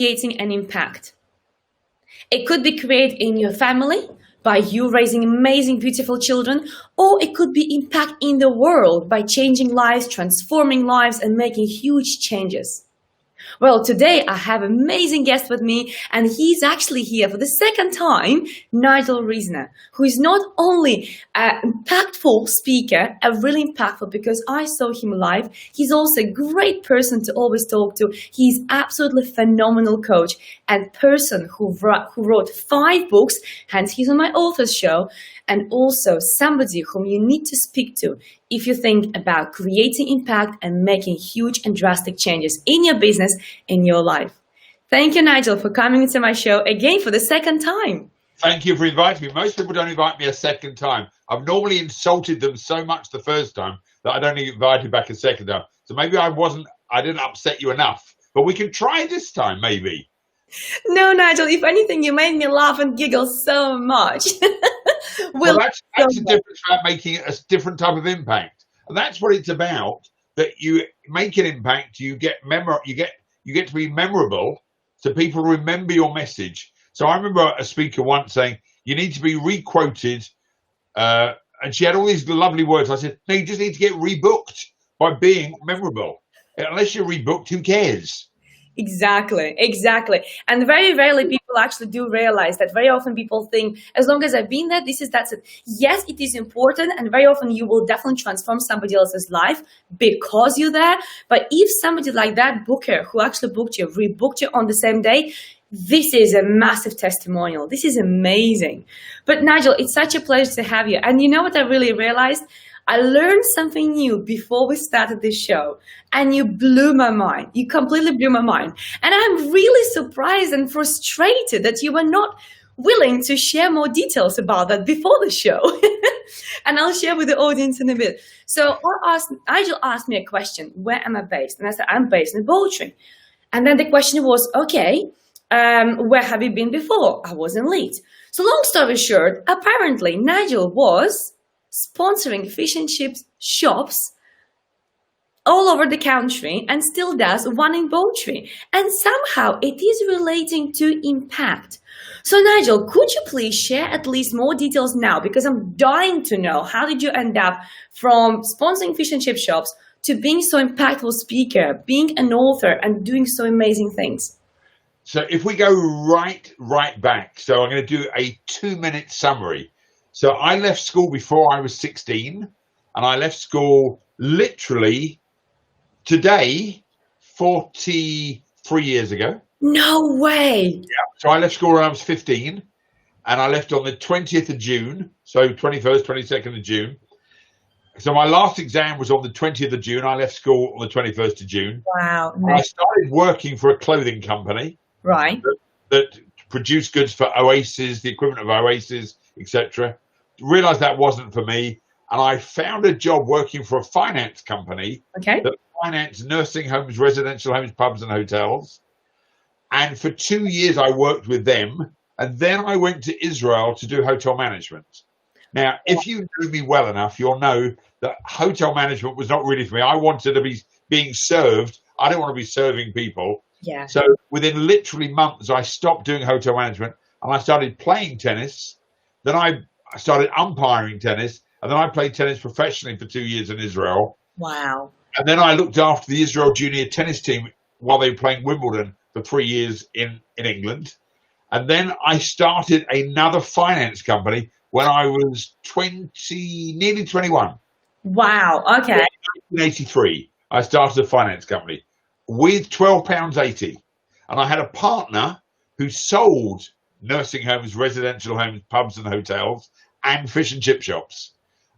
creating an impact. It could be created in your family by you raising amazing, beautiful children, or it could be impact in the world by changing lives, transforming lives, and making huge changes. Well, today I have an amazing guest with me, and he's actually here for the second time, Nigel Risner, who is not only an impactful speaker, really impactful because I saw him live, he's also a great person to always talk to. He's absolutely phenomenal coach and person who wrote 5 books, hence he's on my author's show, and also somebody whom you need to speak to if you think about creating impact and making huge and drastic changes in your business, in your life. Thank you, Nigel, for coming to my show again for the second time. Thank you for inviting me. Most people don't invite me a second time. I've normally insulted them so much the first time that I don't get invited back a second time. So maybe I didn't upset you enough, but we can try this time, maybe. No, Nigel, if anything, you made me laugh and giggle so much. Well, that's the difference about making a different type of impact. And that's what it's about, that you make an impact, you get to be memorable, so people remember your message. So I remember a speaker once saying, you need to be re-quoted, and she had all these lovely words. I said, no, you just need to get rebooked by being memorable. Unless you're rebooked, who cares? Exactly. And very rarely people actually do realize that. Very often people think, as long as I've been there, that's it. Yes, it is important, and very often you will definitely transform somebody else's life because you're there. But if somebody like that booker who actually booked you, rebooked you on the same day, this is a massive testimonial. This is amazing. But Nigel, it's such a pleasure to have you. And you know what I really realized? I learned something new before we started this show, and you blew my mind. You completely blew my mind. And I'm really surprised and frustrated that you were not willing to share more details about that before the show. And I'll share with the audience in a bit. So Nigel asked me a question, where am I based? And I said, I'm based in Bowtry. And then the question was, okay, where have you been before? I was in Leeds. So long story short, apparently Nigel was sponsoring fish and chips shops all over the country and still does one in Bowtry. And somehow it is relating to impact. So Nigel, could you please share at least more details now? Because I'm dying to know, how did you end up from sponsoring fish and chip shops to being so impactful speaker, being an author, and doing so amazing things? So if we go right back, so I'm going to do a 2-minute summary. So I left school before I was 16, and I left school literally today, 43 years ago. No way. Yeah. So I left school when I was 15, and I left on the 20th of June. So 21st, 22nd of June. So my last exam was on the 20th of June. I left school on the 21st of June. Wow. I started working for a clothing company. Right. That produced goods for Oasis, the equivalent of Oasis, etc. Realized that wasn't for me, and I found a job working for a finance company that financed nursing homes, residential homes, pubs and hotels. And for 2 years I worked with them, and then I went to Israel to do hotel management. Now, if you know me well enough, you'll know that hotel management was not really for me. I wanted to be being served. I didn't want to be serving people. Yeah. So within literally months, I stopped doing hotel management and I started playing tennis. Then I started umpiring tennis, and then I played tennis professionally for 2 years in Israel. Wow. And then I looked after the Israel junior tennis team while they were playing Wimbledon for 3 years in England. And then I started another finance company when I was nearly 21. Wow. Okay. In 1983, I started a finance company with £12.80. And I had a partner who sold nursing homes, residential homes, pubs and hotels, and fish and chip shops.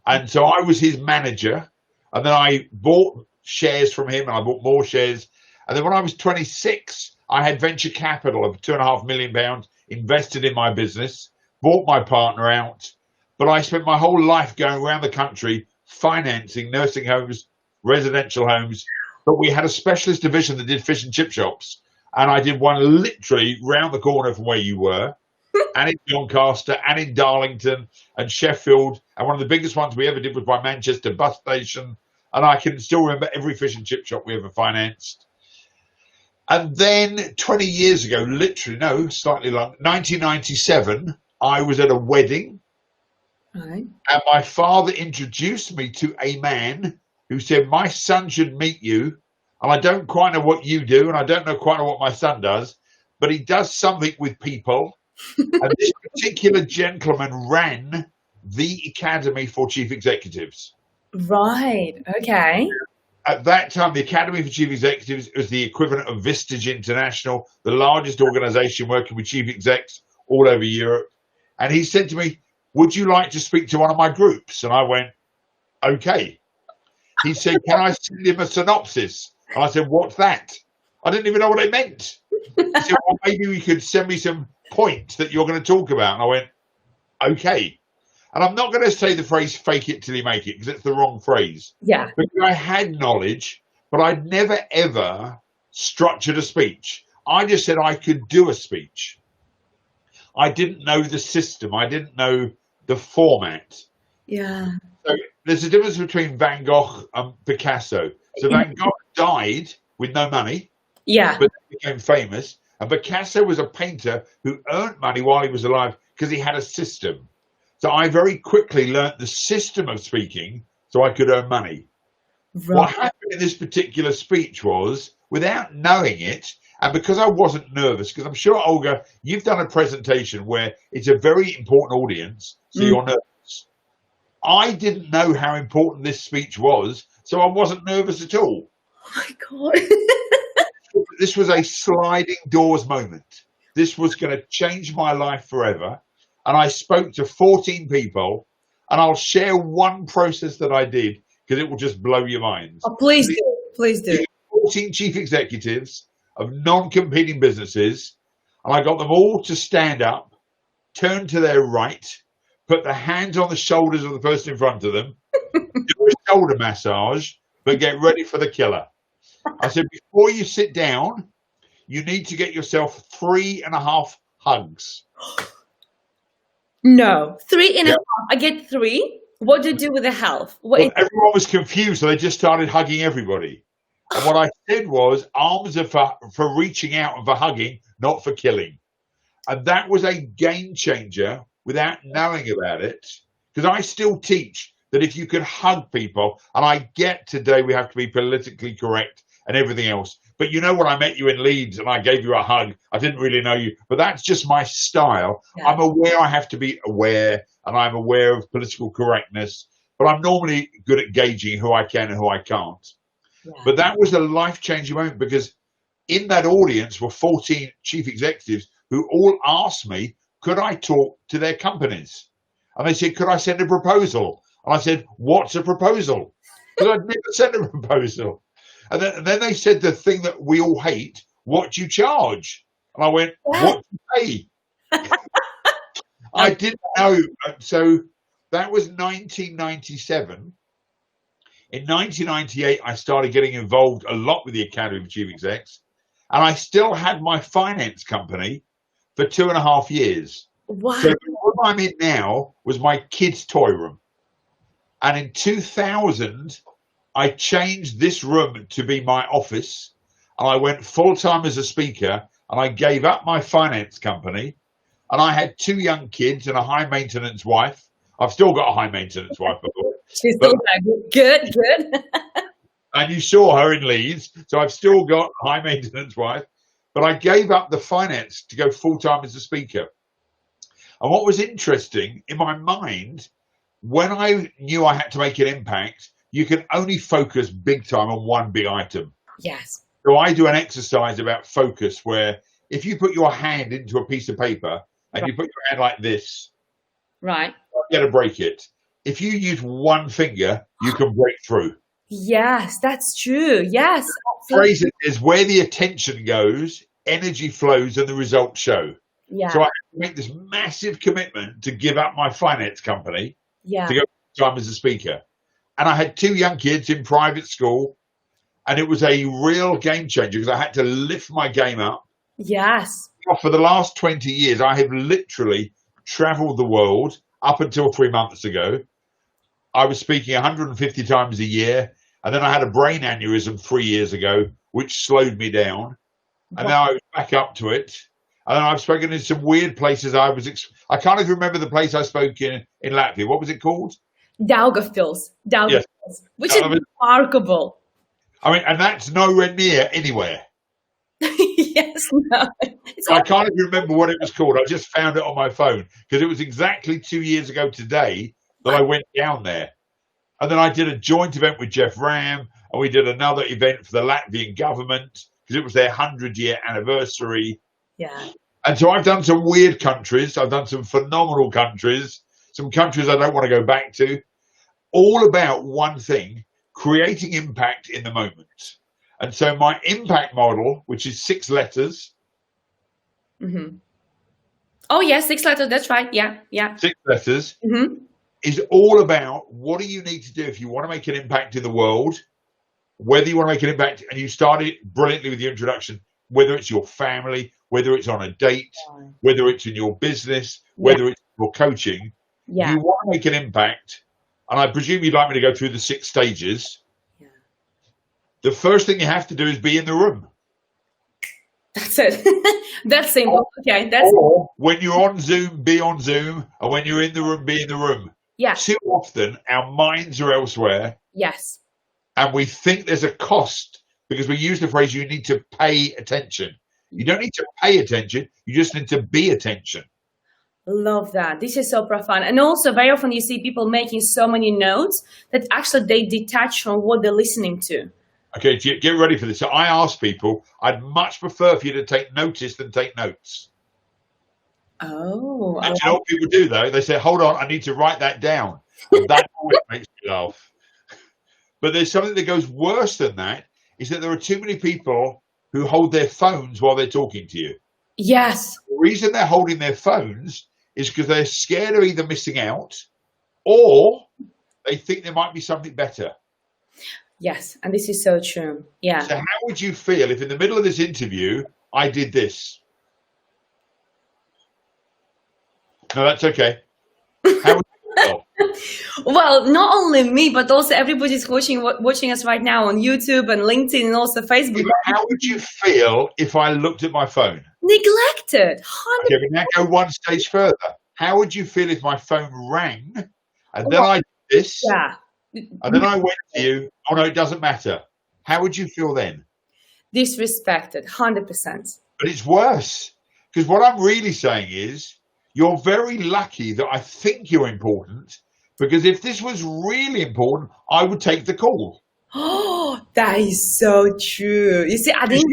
And so I was his manager. And then I bought shares from him, and I bought more shares. And then when I was 26, I had venture capital of £2.5 million invested in my business, bought my partner out. But I spent my whole life going around the country financing nursing homes, residential homes. But we had a specialist division that did fish and chip shops. And I did one literally round the corner from where you were, and in Doncaster, and in Darlington, and Sheffield. And one of the biggest ones we ever did was by Manchester Bus Station. And I can still remember every fish and chip shop we ever financed. And then 20 years ago, literally, no, slightly long, 1997, I was at a wedding. Right. And my father introduced me to a man who said, my son should meet you. And I don't quite know what you do, and I don't know quite know what my son does, but he does something with people. And this particular gentleman ran the Academy for Chief Executives. Right. Okay. At that time, the Academy for Chief Executives was the equivalent of Vistage International, the largest organization working with chief execs all over Europe. And he said to me, would you like to speak to one of my groups? And I went, okay. He said, can I send him a synopsis? And I said, what's that? I didn't even know what it meant. He said, well, maybe you could send me some points that you're going to talk about. And I went, okay. And I'm not going to say the phrase fake it till you make it, because it's the wrong phrase. Yeah. Because I had knowledge, but I'd never, ever structured a speech. I just said I could do a speech. I didn't know the system. I didn't know the format. Yeah. So there's a difference between Van Gogh and Picasso. So Van Gogh died with no money, Yeah. but became famous. And Picasso was a painter who earned money while he was alive because he had a system. So I very quickly learnt the system of speaking so I could earn money. Right. What happened in this particular speech was, without knowing it, and because I wasn't nervous, because I'm sure, Olga, you've done a presentation where it's a very important audience, so you're nervous. I didn't know how important this speech was, so I wasn't nervous at all. Oh my God. This was a sliding doors moment. This was going to change my life forever. And I spoke to 14 people, and I'll share one process that I did because it will just blow your minds. Oh, please do. Please do. 14 chief executives of non-competing businesses, and I got them all to stand up, turn to their right, put their hands on the shoulders of the person in front of them, do a shoulder massage, but get ready for the killer. I said, before you sit down, you need to get yourself 3.5 hugs. No, 3.5. I get 3. What do you do with the half? Well, everyone was confused, so they just started hugging everybody. And what I said was, arms are for reaching out and for hugging, not for killing. And that was a game changer without knowing about it, because I still teach that if you could hug people, and I get today we have to be politically correct and everything else, but you know, when I met you in Leeds and I gave you a hug, I didn't really know you, but that's just my style. Yeah. I'm aware I have to be aware, and I'm aware of political correctness, but I'm normally good at gauging who I can and who I can't. Yeah. But that was a life-changing moment, because in that audience were 14 chief executives who all asked me, could I talk to their companies? And they said, could I send a proposal? And I said, what's a proposal? Because I'd never sent a proposal. And then they said the thing that we all hate, what do you charge? And I went, what do you pay? I didn't know. So that was 1997. In 1998, I started getting involved a lot with the Academy of Chief Execs. And I still had my finance company for 2.5 years. Wow. So what I'm in now was my kids' toy room. And in 2000, I changed this room to be my office, and I went full-time as a speaker, and I gave up my finance company, and I had 2 young kids and a high-maintenance wife. I've still got a high-maintenance wife, by the way. She's still good. And you saw her in Leeds, so I've still got a high-maintenance wife, but I gave up the finance to go full-time as a speaker. And what was interesting, in my mind, when I knew I had to make an impact, you can only focus big time on one big item. Yes. So I do an exercise about focus where if you put your hand into a piece of paper and you put your hand like this, right, you're going to break it. If you use one finger, you can break through. Yes, that's true. Yes. The phrase is where the attention goes, energy flows and the results show. Yeah. So I had to make this massive commitment to give up my finance company to go time as a speaker. And I had 2 young kids in private school, and it was a real game changer because I had to lift my game up. Yes. For the last 20 years, I have literally traveled the world. Up until 3 months ago, I was speaking 150 times a year, and then I had a brain aneurysm 3 years ago, which slowed me down. and now I was back up to it. And I've spoken in some weird places. I can't even remember the place I spoke in Latvia. What was it called? Daugavpils, Yes. which is remarkable. I mean, and that's nowhere near anywhere. Yes, no. I can't even remember what it was called. I just found it on my phone because it was exactly 2 years ago today that I went down there. And then I did a joint event with Jeff Ram, and we did another event for the Latvian government because it was their 100-year anniversary. Yeah. And so I've done some weird countries. I've done some phenomenal countries, some countries I don't want to go back to, all about one thing, creating impact in the moment. And so my impact model, which is 6 letters. Mm-hmm. Oh, yeah, 6 letters. That's right. Yeah, yeah. 6 letters is all about what do you need to do if you want to make an impact in the world, whether you want to make an impact, and you started brilliantly with the introduction, whether it's your family, whether it's on a date, whether it's in your business, whether it's your coaching, you want to make an impact. And I presume you'd like me to go through the 6 stages. Yeah. The first thing you have to do is be in the room. That's it. That's simple. Okay. Or when you're on Zoom, be on Zoom. And when you're in the room, be in the room. Yeah. Too often, our minds are elsewhere. Yes. And we think there's a cost because we use the phrase, you need to pay attention. You don't need to pay attention. You just need to be attention. Love that. This is so profound. And also very often you see people making so many notes that actually they detach from what they're listening to. Okay, get ready for this. So I ask people, I'd much prefer for you to take notice than take notes. Oh. And you know what people do though? They say, hold on, I need to write that down. And that always makes me laugh. But there's something that goes worse than that, is that there are too many people who hold their phones while they're talking to you. Yes. The reason they're holding their phones is because they're scared of either missing out or they think there might be something better. Yes, and this is so true. Yeah. So how would you feel if in the middle of this interview, I did this? No, that's okay. How would you feel? Well, not only me, but also everybody's watching us right now on YouTube and LinkedIn and also Facebook. How would you feel if I looked at my phone? Neglected. 100%. Okay, but now go one stage further. How would you feel if my phone rang and then I did this? Yeah. And then I went to you, oh no, it doesn't matter. How would you feel then? Disrespected, 100%. But it's worse. Because what I'm really saying is, you're very lucky that I think you're important, because if this was really important, I would take the call. Oh, that is so true. You see, I didn't...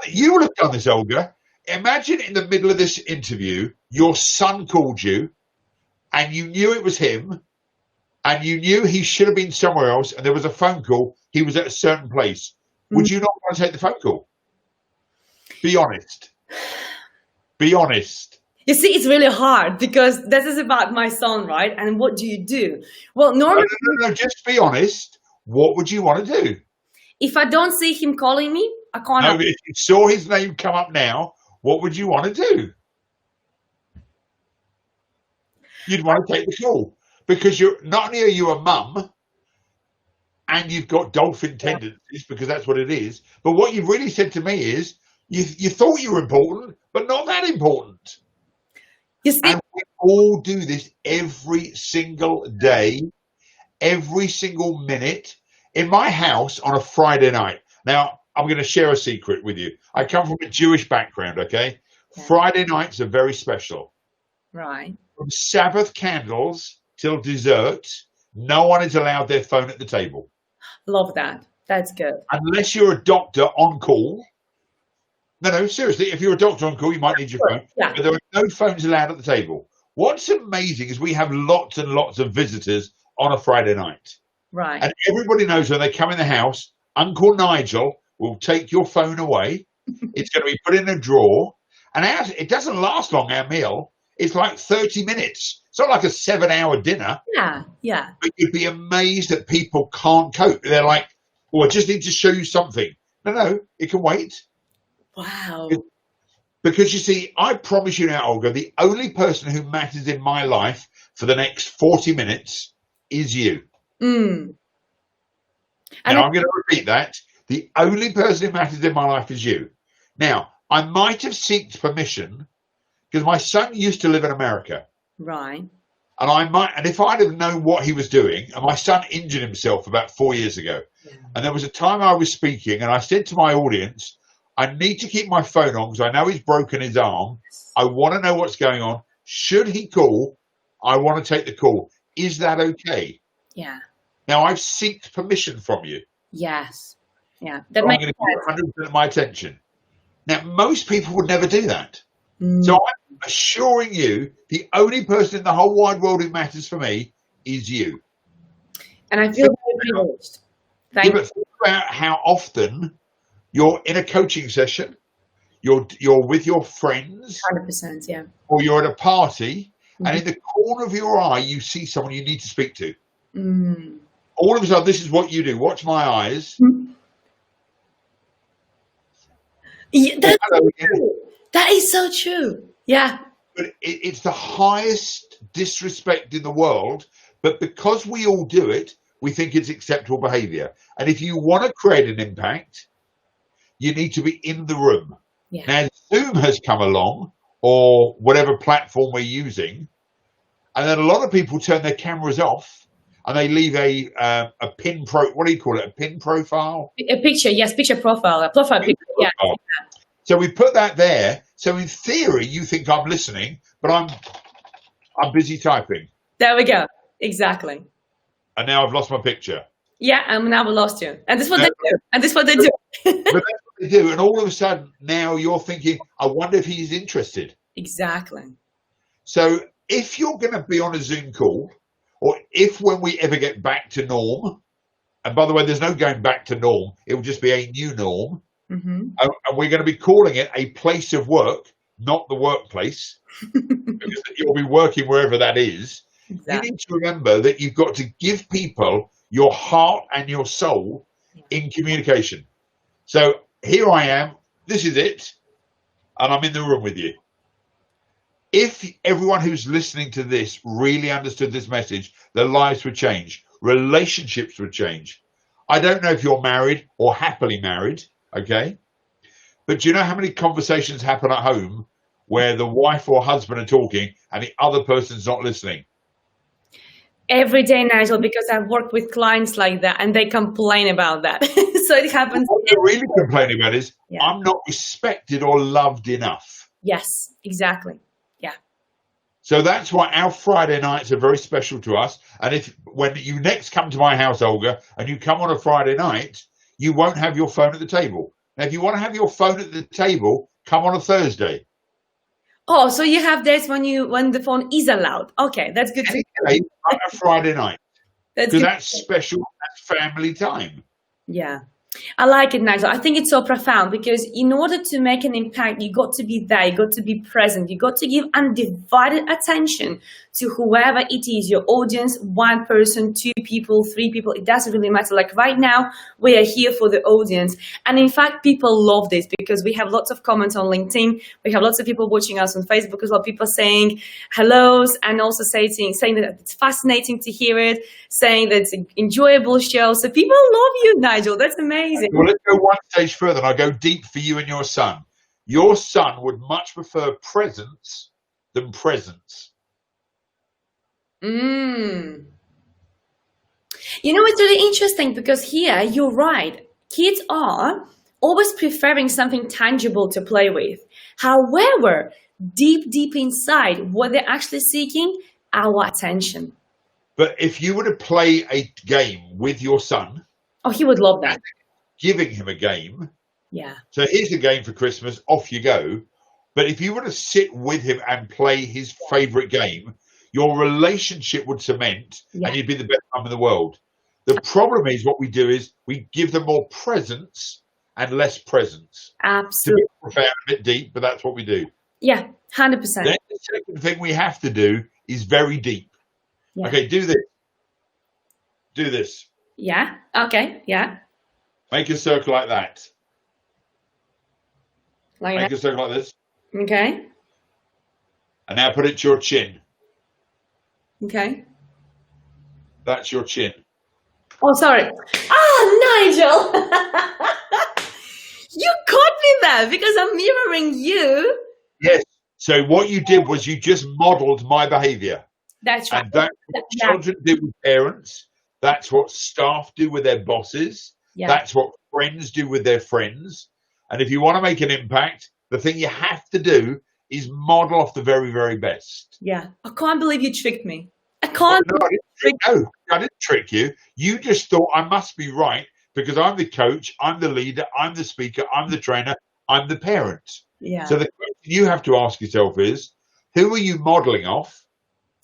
You would have done this, Olga. Imagine in the middle of this interview, your son called you, and you knew it was him, and you knew he should have been somewhere else, and there was a phone call, he was at a certain place. Would you not want to take the phone call? Be honest. Be honest. You see, it's really hard because this is about my son, right? And what do you do? Well, normally... No, just be honest. What would you want to do? If I don't see him calling me, I can't... No, if you saw his name come up now, what would you want to do? You'd want to take the call. Because you're not only are you a mum and you've got dolphin tendencies, because that's what it is, but what you've really said to me is you thought you were important, but not that important. You see, and we all do this every single day, every single minute. In my house on a Friday night. Now, I'm going to share a secret with you. I come from a Jewish background, okay? Yeah. Friday nights are very special. Right. From Sabbath candles till dessert, no one is allowed their phone at the table. Love that. That's good. Unless you're a doctor on call. No, seriously, if you're a doctor on call, you might need your phone. Yeah. But there are no phones allowed at the table. What's amazing is we have lots and lots of visitors on a Friday night. Right. And everybody knows when they come in the house, Uncle Nigel will take your phone away. It's going to be put in a drawer. And it doesn't last long, our meal. It's like 30 minutes. It's not like a 7-hour dinner. Yeah, yeah. But you'd be amazed that people can't cope. They're like, well, I just need to show you something. No, it can wait. Wow. Because you see, I promise you now, Olga, the only person who matters in my life for the next 40 minutes is you. Mm. Now, I'm going to repeat that. The only person who matters in my life is you. Now, I might have sought permission because my son used to live in America. Right. And if I'd have known what he was doing, and my son injured himself about 4 years ago, and there was a time I was speaking, and I said to my audience, I need to keep my phone on because I know he's broken his arm. I want to know what's going on. Should he call, I want to take the call. Is that okay? Yeah. Now, I've sought permission from you. Yes. Yeah. So I'm going to give you 100% of my attention. Now, most people would never do that. So I'm assuring you, the only person in the whole wide world who matters for me is you. And I feel very privileged. But think about how often you're in a coaching session, you're with your friends, 100%, yeah. or you're at a party, and in the corner of your eye, you see someone you need to speak to. All of a sudden, this is what you do. Watch my eyes. Yeah, that is so true. Yeah. But it's the highest disrespect in the world. But because we all do it, we think it's acceptable behavior. And if you want to create an impact, you need to be in the room. Yeah. Now, Zoom has come along, or whatever platform we're using, and then a lot of people turn their cameras off and they leave a pin what do you call it? A pin profile? A picture, yes, picture profile, a profile picture, yeah. So we put that there. So in theory, you think I'm listening, but I'm busy typing. There we go. Exactly. And now I've lost my picture. Yeah, and now we lost you. And this is what they do. And this is what they do. But that's what they do. And all of a sudden, now you're thinking, I wonder if he's interested. Exactly. So if you're going to be on a Zoom call, or if when we ever get back to norm, and by the way, there's no going back to norm, it will just be a new norm. And we're going to be calling it a place of work, not the workplace, because you'll be working wherever that is. Exactly. You need to remember that you've got to give people your heart and your soul in communication. So here I am, this is it, and I'm in the room with you. If everyone who's listening to this really understood this message, their lives would change. Relationships would change. I don't know if you're married or happily married, okay? But do you know how many conversations happen at home where the wife or husband are talking and the other person's not listening? Every day, Nigel, because I've worked with clients like that and they complain about that. So it happens. What they're really complaining about is, I'm not respected or loved enough. Yes, exactly. Yeah. So that's why our Friday nights are very special to us. And when you next come to my house, Olga, and you come on a Friday night, you won't have your phone at the table. Now, if you want to have your phone at the table, come on a Thursday. Oh, so you have days when the phone is allowed. Okay, that's good. Any day, a Friday night. Because that's special. That's family time. Yeah. I like it, Nigel. I think it's so profound because in order to make an impact, you got to be there, you got to be present, you got to give undivided attention to whoever it is, your audience, one person, two people, three people, it doesn't really matter. Like right now, we are here for the audience. And in fact, people love this because we have lots of comments on LinkedIn. We have lots of people watching us on Facebook as well, people saying hellos and also saying that it's fascinating to hear it, saying that it's an enjoyable show. So people love you, Nigel. That's amazing. Well, let's go one stage further and I'll go deep for you and your son. Your son would much prefer presence than presence. You know, it's really interesting because here you're right. Kids are always preferring something tangible to play with. However, deep inside, what they're actually seeking, our attention. But if you were to play a game with your son, oh, he would love that. Giving him a game. Yeah. So here's a game for Christmas, off you go. But if you were to sit with him and play his favorite game, your relationship would cement and you'd be the best mum in the world. The problem is what we do is we give them more presence and less presence. Absolutely. It's a bit profound, a bit deep, but that's what we do. Yeah, 100%. Then the second thing we have to do is very deep. Yeah. Okay, do this. Do this. Yeah, okay, yeah. Make a circle like that. Make a circle like this. Okay. And now put it to your chin. Okay. That's your chin. Oh, sorry. Oh, Nigel. You caught me there because I'm mirroring you. Yes. So what you did was you just modeled my behavior. That's right. And that's what children do with parents. That's what staff do with their bosses. Yeah. That's what friends do with their friends. And if you want to make an impact, the thing you have to do is model off the very, very best. Yeah. I can't believe you tricked me. I can't. No, I didn't trick you. You just thought I must be right because I'm the coach, I'm the leader, I'm the speaker, I'm the trainer, I'm the parent. Yeah. So the question you have to ask yourself is, who are you modeling off?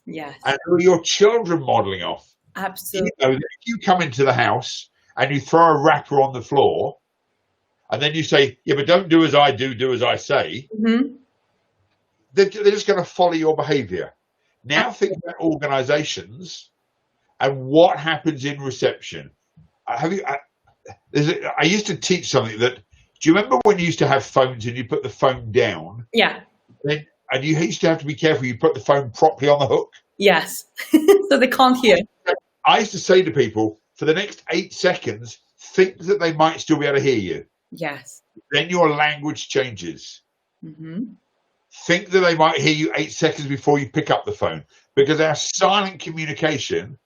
Yes. And who are your children modeling off? Absolutely. You know, if you come into the house and you throw a wrapper on the floor, and then you say, yeah, but don't do as I do as I say, they're just going to follow your behavior. Now think about organizations and what happens in reception. I used to teach something that, do you remember when you used to have phones and you put the phone down? Yeah. And you used to have to be careful you put the phone properly on the hook? Yes. So they can't hear. I used to say to people, for the next 8 seconds, think that they might still be able to hear you. Yes. Then your language changes. Mm-hmm. Think that they might hear you 8 seconds before you pick up the phone, because our silent communication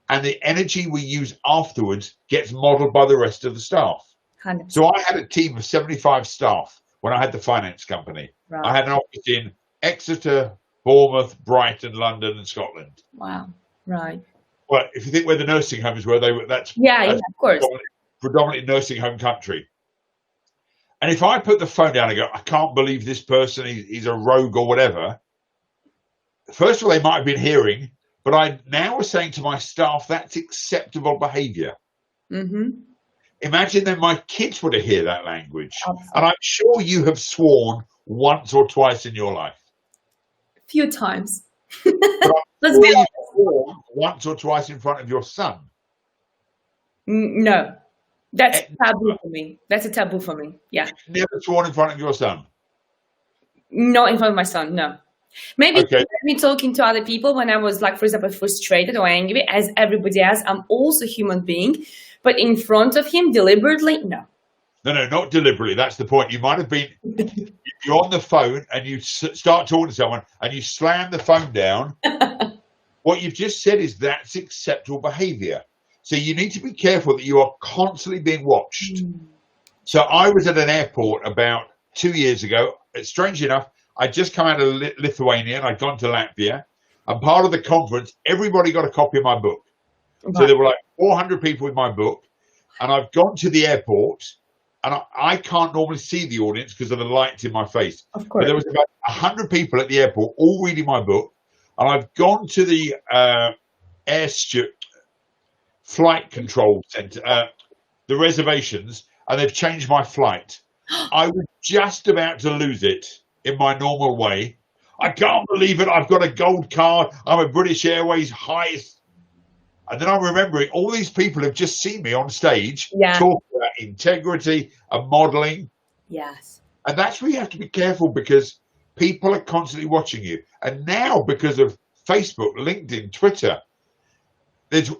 and the energy we use afterwards gets modeled by the rest of the staff. 100%. So I had a team of 75 staff when I had the finance company. Right. I had an office in Exeter, Bournemouth, Brighton, London, and Scotland. Wow. Right. Well, if you think where the nursing homes were, that's of course. predominantly nursing home country. And if I put the phone down and go, I can't believe this person, he's a rogue or whatever. First of all, they might have been hearing, but I now was saying to my staff, that's acceptable behavior. Mm-hmm. Imagine that my kids were to hear that language. Absolutely. And I'm sure you have sworn once or twice in your life. A few times. Let's be honest. Sworn once or twice in front of your son. No. That's taboo for me. That's a taboo for me. Yeah. Never sworn in front of your son? Not in front of my son, no. Maybe me talking to other people when I was, like, for example, frustrated or angry, as everybody else. I'm also a human being. But in front of him, deliberately, no. No, not deliberately. That's the point. You might have been, you're on the phone and you start talking to someone and you slam the phone down. What you've just said is that's acceptable behavior. So you need to be careful that you are constantly being watched. So I was at an airport about 2 years ago. Strangely enough, I'd just come out of Lithuania and I'd gone to Latvia. And part of the conference, everybody got a copy of my book. Right. So there were like 400 people with my book. And I've gone to the airport and I can't normally see the audience because of the lights in my face. Of course. But there was about 100 people at the airport all reading my book. And I've gone to the flight control center, the reservations, and they've changed my flight. I was just about to lose it in my normal way. I can't believe it. I've got a gold card. I'm a British Airways highest. And then I'm remembering all these people have just seen me on stage talk about integrity and modeling. Yes. And that's where you have to be careful because people are constantly watching you. And now, because of Facebook, LinkedIn, Twitter,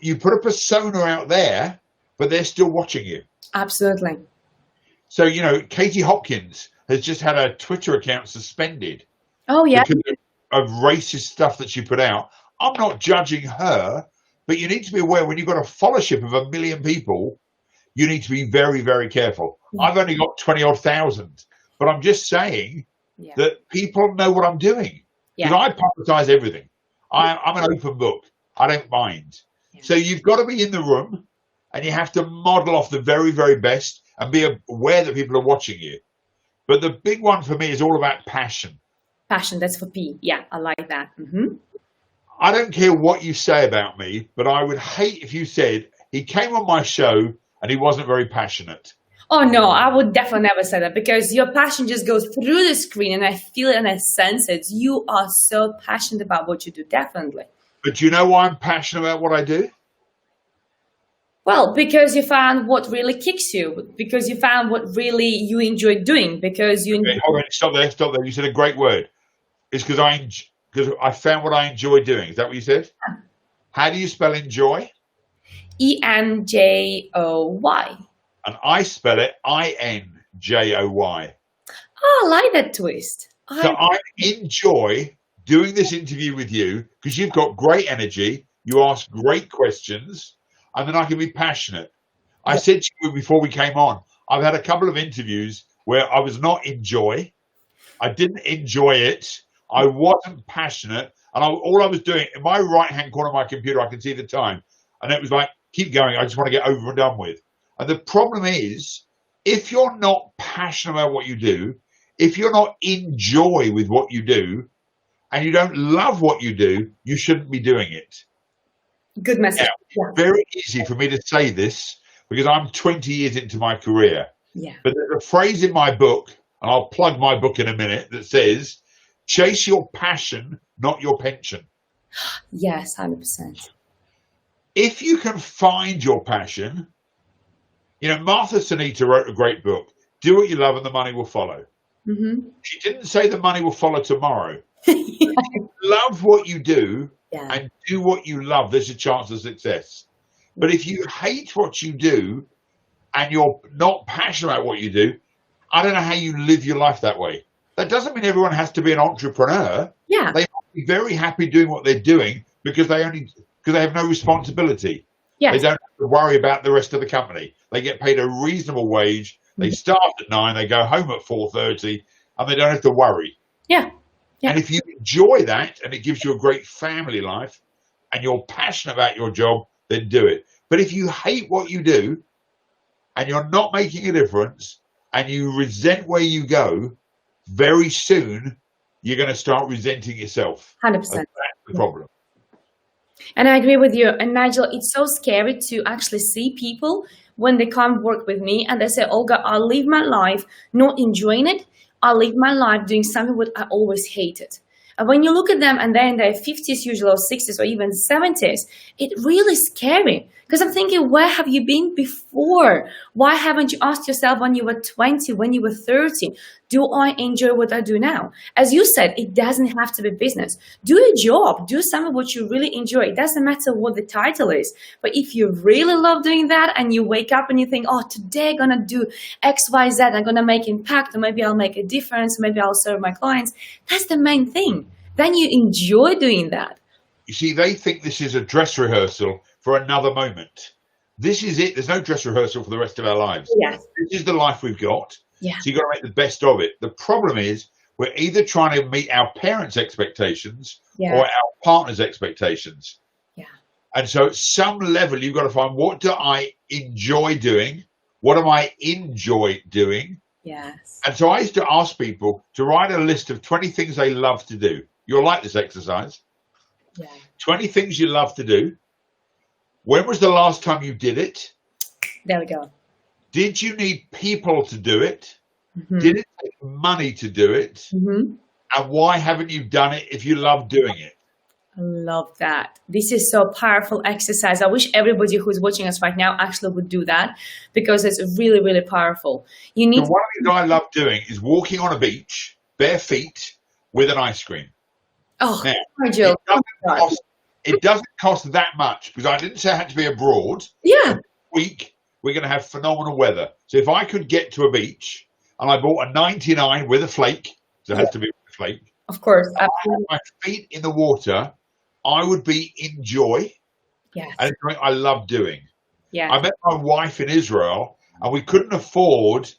you put a persona out there, but they're still watching you. Absolutely. So, Katie Hopkins has just had her Twitter account suspended. Oh, yeah. Because of racist stuff that she put out. I'm not judging her, but you need to be aware when you've got a followership of 1 million people, you need to be very, very careful. Yeah. I've only got 20,000, but I'm just saying that people know what I'm doing. Because I publicize everything. I'm an open book. I don't mind. Yeah. So you've got to be in the room and you have to model off the very, very best and be aware that people are watching you. But the big one for me is all about passion. Passion, that's for P. Yeah, I like that. Mm-hmm. I don't care what you say about me, but I would hate if you said he came on my show and he wasn't very passionate. Oh, no, I would definitely never say that because your passion just goes through the screen and I feel it and I sense it. You are so passionate about what you do, definitely. But do you know why I'm passionate about what I do? Well, because you found what really kicks you, because you found what really you enjoy doing, because you... Okay, hold on, stop there. You said a great word. It's because I found what I enjoy doing. Is that what you said? Yeah. How do you spell enjoy? E-N-J-O-Y. And I spell it I-N-J-O-Y. Joy. Oh, I like that twist. So I enjoy doing this interview with you because you've got great energy. You ask great questions, and then I can be passionate. I said to you before we came on, I've had a couple of interviews where I was not in joy. I didn't enjoy it. I wasn't passionate. And all I was doing, in my right-hand corner of my computer, I can see the time. And it was like, keep going. I just want to get over and done with. And the problem is, if you're not passionate about what you do, if you're not in joy with what you do, and you don't love what you do, you shouldn't be doing it. Good message. Now, it's very easy for me to say this because I'm 20 years into my career. Yeah. But there's a phrase in my book, and I'll plug my book in a minute, that says, chase your passion, not your pension. Yes, 100%. If you can find your passion, Martha Sanita wrote a great book, Do What You Love and the Money Will Follow. Mm-hmm. She didn't say the money will follow tomorrow. If you love what you do and do what you love, there's a chance of success. But if you hate what you do and you're not passionate about what you do, I don't know how you live your life that way. That doesn't mean everyone has to be an entrepreneur. Yeah. They might be very happy doing what they're doing because they have no responsibility. Yes. They don't have to worry about the rest of the company. They get paid a reasonable wage. They start at 9, they go home at 4:30, and they don't have to worry. Yeah. And if you enjoy that and it gives you a great family life and you're passionate about your job, then do it. But if you hate what you do and you're not making a difference and you resent where you go, very soon you're going to start resenting yourself. 100%. That's the problem. And I agree with you. And Nigel, it's so scary to actually see people when they come work with me and they say, Olga, I'll live my life not enjoying it. I'll live my life doing something what I always hated. And when you look at them and they're in their 50s usually or 60s or even 70s, it's really scary. Because I'm thinking, where have you been before? Why haven't you asked yourself when you were 20, when you were 30, do I enjoy what I do now? As you said, it doesn't have to be business. Do a job, do something what you really enjoy. It doesn't matter what the title is. But if you really love doing that and you wake up and you think, oh, today I'm going to do X, Y, Z, I'm going to make impact, or maybe I'll make a difference, maybe I'll serve my clients. That's the main thing. Then you enjoy doing that. You see, they think this is a dress rehearsal for another moment. This is it. There's no dress rehearsal for the rest of our lives. Yes. This is the life we've got. Yeah. So you've got to make the best of it. The problem is we're either trying to meet our parents' expectations or our partner's expectations. Yeah. And so at some level, you've got to find, what do I enjoy doing? What am I enjoy doing? Yes. And so I used to ask people to write a list of 20 things they love to do. You'll like this exercise. Yeah. 20 things you love to do. When was the last time you did it? There we go. Did you need people to do it? Mm-hmm. Did it take money to do it? Mm-hmm. And why haven't you done it if you love doing it? I love that. This is so powerful exercise. I wish everybody who's watching us right now actually would do that because it's really, really powerful. You need. So one of the things I love doing is walking on a beach, bare feet, with an ice cream. Oh, now, Nigel. It doesn't cost that much because I didn't say it had to be abroad. Yeah. Week we're going to have phenomenal weather. So if I could get to a beach and I bought a 99 with a flake, so it has to be with a flake. Of course. I had my feet in the water, I would be in joy. Yes. And it's something I love doing. Yeah. I met my wife in Israel and we couldn't afford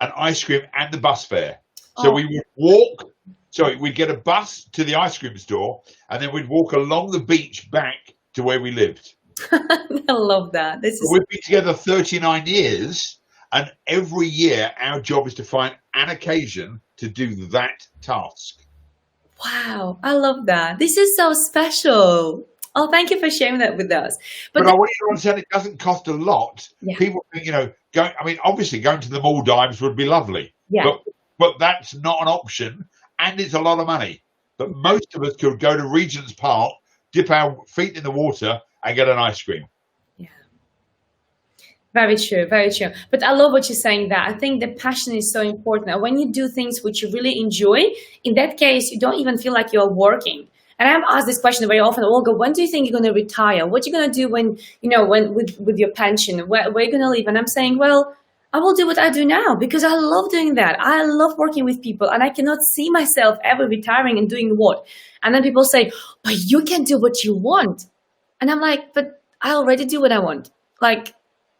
an ice cream and the bus fare. So we would walk. So we'd get a bus to the ice cream store and then we'd walk along the beach back to where we lived. I love that. We've been together 39 years and every year our job is to find an occasion to do that task. Wow. I love that. This is so special. Oh, thank you for sharing that with us. But I want you to understand it doesn't cost a lot. Yeah. People think, obviously going to the Maldives would be lovely. Yeah. But that's not an option. And it's a lot of money. But most of us could go to Regent's Park, dip our feet in the water and get an ice cream. Yeah. Very true, very true. But I love what you're saying that. I think the passion is so important. And when you do things which you really enjoy, in that case, you don't even feel like you're working. And I'm asked this question very often, Olga, when do you think you're going to retire? What are you going to do when with your pension? Where are you going to live? And I'm saying, well, I will do what I do now because I love doing that. I love working with people and I cannot see myself ever retiring and doing what. And then people say, but you can do what you want. And I'm like, but I already do what I want. Like,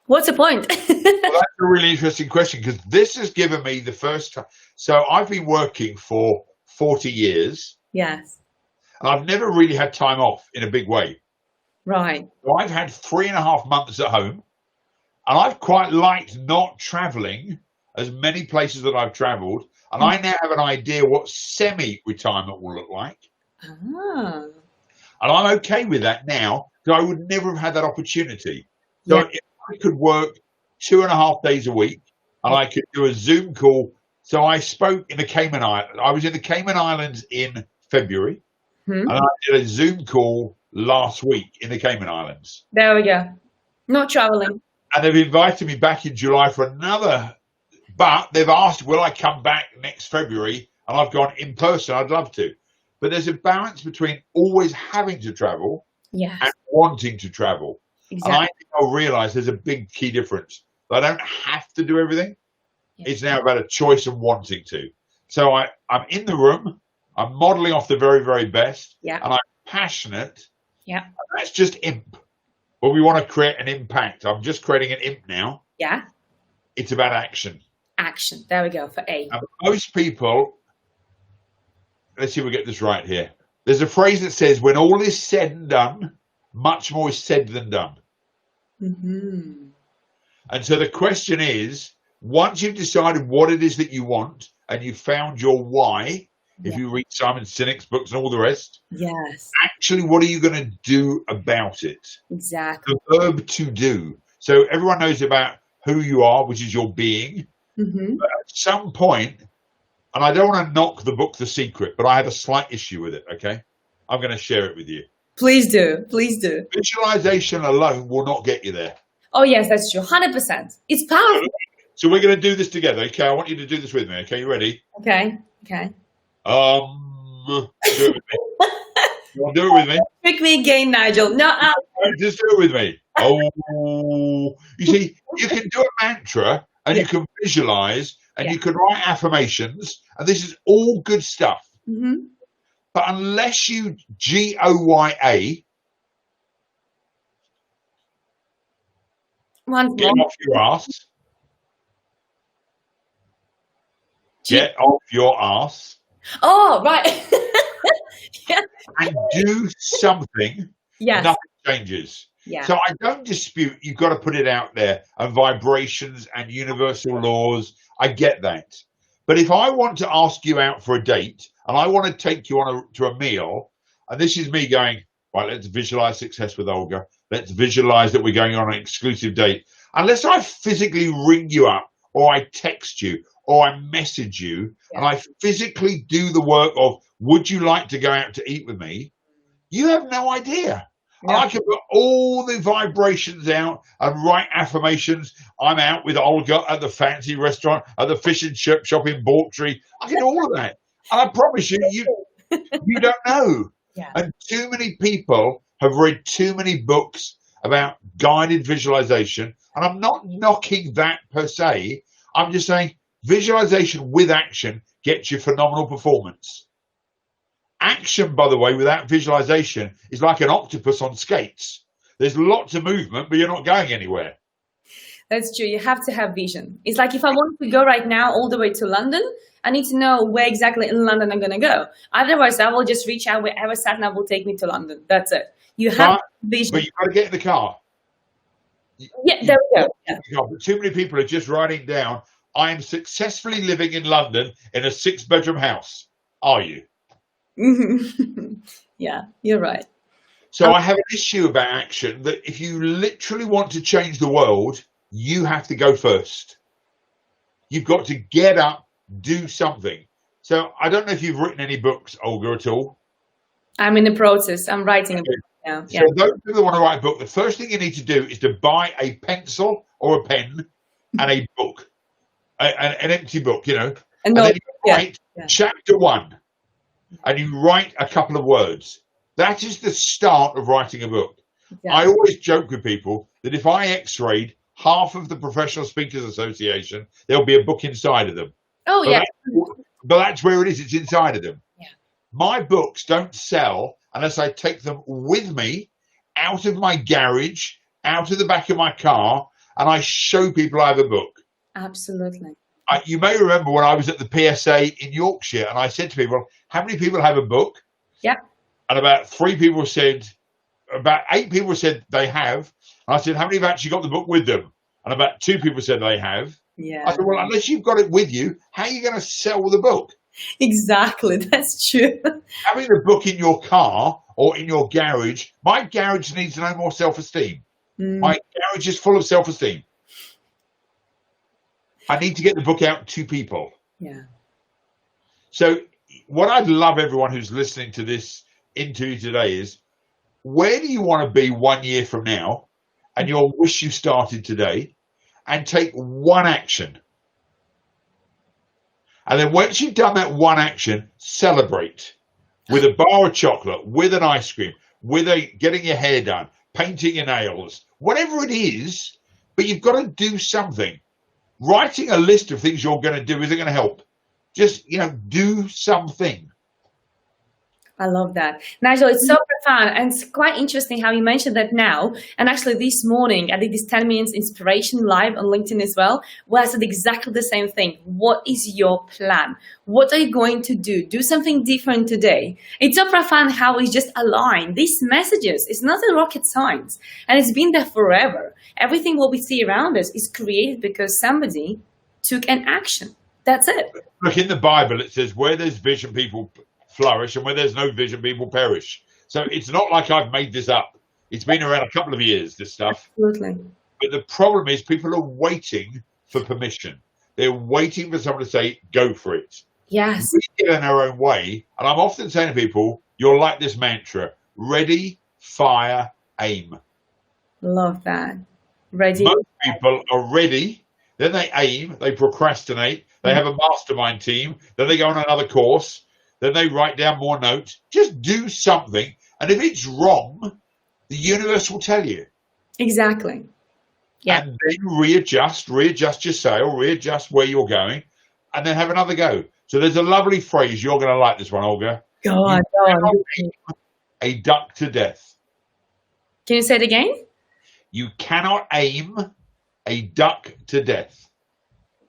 what's the point? Well, that's a really interesting question because this has given me the first time. So I've been working for 40 years. Yes. And I've never really had time off in a big way. Right. So I've had 3.5 months at home. And I've quite liked not traveling as many places that I've traveled. And I now have an idea what semi-retirement will look like. Ah. And I'm okay with that now because I would never have had that opportunity. So if I could work 2.5 days a week and I could do a Zoom call. So I spoke in the Cayman Islands. I was in the Cayman Islands in February. And I did a Zoom call last week in the Cayman Islands. There we go. Not traveling. And they've invited me back in July for another, but they've asked, will I come back next February? And I've gone in person. I'd love to. But there's a balance between always having to travel and wanting to travel. Exactly. And I think I'll realize there's a big key difference. I don't have to do everything. It's now about a choice and wanting to. So I'm in the room. I'm modeling off the very, very best. And I'm passionate. And that's just imp. But we want to create an impact. I'm just creating an imp now. It's about action. Action. There we go for A. And most people, let's see if we get this right here. There's a phrase that says, when all is said and done, much more is said than done. And so the question is, once you've decided what it is that you want and you've found your why, if you read Simon Sinek's books and all the rest, actually, what are you going to do about it? Exactly. The verb to do. So everyone knows about who you are, which is your being. But at some point, and I don't want to knock the book The Secret, but I have a slight issue with it, okay? I'm going to share it with you. Please do. Please do. Visualization alone will not get you there. Oh, yes, that's true. 100%. It's powerful. So we're going to do this together, okay? I want you to do this with me, okay? You ready? Okay. Do it with me. You want to do it with me? Trick me again, Nigel. No, just do it with me. Oh, you see, you can do a mantra and you can visualize and you can write affirmations, and this is all good stuff. But unless you GOYA, get off your ass. Get off your ass. Oh, right. And do something. Nothing changes. So I don't dispute you've got to put it out there and vibrations and universal laws. I get that. But if I want to ask you out for a date and I want to take you on to a meal, and this is me going, right, let's visualize success with Olga. Let's visualize that we're going on an exclusive date. Unless I physically ring you up or I text you or I message you and I physically do the work of, would you like to go out to eat with me? You have no idea. And I can put all the vibrations out and write affirmations. I'm out with Olga at the fancy restaurant, at the fish and chip shop in Bawtry. I can do all of that. And I promise you, you don't know. And too many people have read too many books about guided visualization. And I'm not knocking that per se. I'm just saying visualization with action gets you phenomenal performance. Action, by the way, without visualization is like an octopus on skates. There's lots of movement, but you're not going anywhere. That's true. You have to have vision. It's like if I want to go right now all the way to London, I need to know where exactly in London I'm going to go. Otherwise, I will just reach out wherever SatNav will take me to London. That's it. You have vision. But you've got to get in the car. There we go. But too many people are just writing down, I am successfully living in London in a 6-bedroom house. Are you? Yeah, you're right. So I have an issue about action that if you literally want to change the world, you have to go first. You've got to get up, do something. So I don't know if you've written any books, Olga, at all. I'm in the process. I'm writing a book now. So those people that want to write a book, the first thing you need to do is to buy a pencil or a pen and a book, an empty book, and then you write chapter 1. And you write a couple of words. That is the start of writing a book. I always joke with people that if I x-rayed half of the Professional Speakers Association, there'll be a book inside of them. Oh, But yeah. but that's where it is. It's inside of them. Yeah. My books don't sell unless I take them with me out of my garage, out of the back of my car, and I show people I have a book. Absolutely. You may remember when I was at the PSA in Yorkshire, and I said to people, how many people have a book? Yeah. And about 8 people said they have. And I said, how many have actually got the book with them? And about 2 people said they have. Yeah. I said, well, unless you've got it with you, how are you going to sell the book? Exactly. That's true. Having the book in your car or in your garage, my garage needs no more self-esteem. My garage is full of self-esteem. I need to get the book out to people. Yeah. So what I'd love everyone who's listening to this interview today is, where do you want to be 1 year from now? And you'll wish you started today, and take one action. And then once you've done that one action, celebrate with a bar of chocolate, with an ice cream, with getting your hair done, painting your nails, whatever it is, but you've got to do something. Writing a list of things you're going to do isn't going to help. Just, do something. I love that. Nigel, it's so profound, and it's quite interesting how you mentioned that now. And actually this morning, I did this 10 minutes inspiration live on LinkedIn as well, where I said exactly the same thing. What is your plan? What are you going to do? Do something different today. It's so profound how we just align these messages. It's not a rocket science, and it's been there forever. Everything what we see around us is created because somebody took an action. That's it. Look, in the Bible, it says, where there's vision, people flourish, and where there's no vision, people perish. So it's not like I've made this up. It's been around a couple of years, this stuff. Absolutely. But the problem is people are waiting for permission. They're waiting for someone to say, go for it. Yes. We get in our own way. And I'm often saying to people, you're like this mantra: ready, fire, aim. Love that. Ready. Most people are ready, then they aim, they procrastinate, they have a mastermind team, then they go on another course, then they write down more notes. Just do something. And if it's wrong, the universe will tell you. Exactly. Yeah. And then readjust your sail, readjust where you're going, and then have another go. So there's a lovely phrase. You're going to like this one, Olga. Go on. A duck to death. Can you say it again? You cannot aim a duck to death.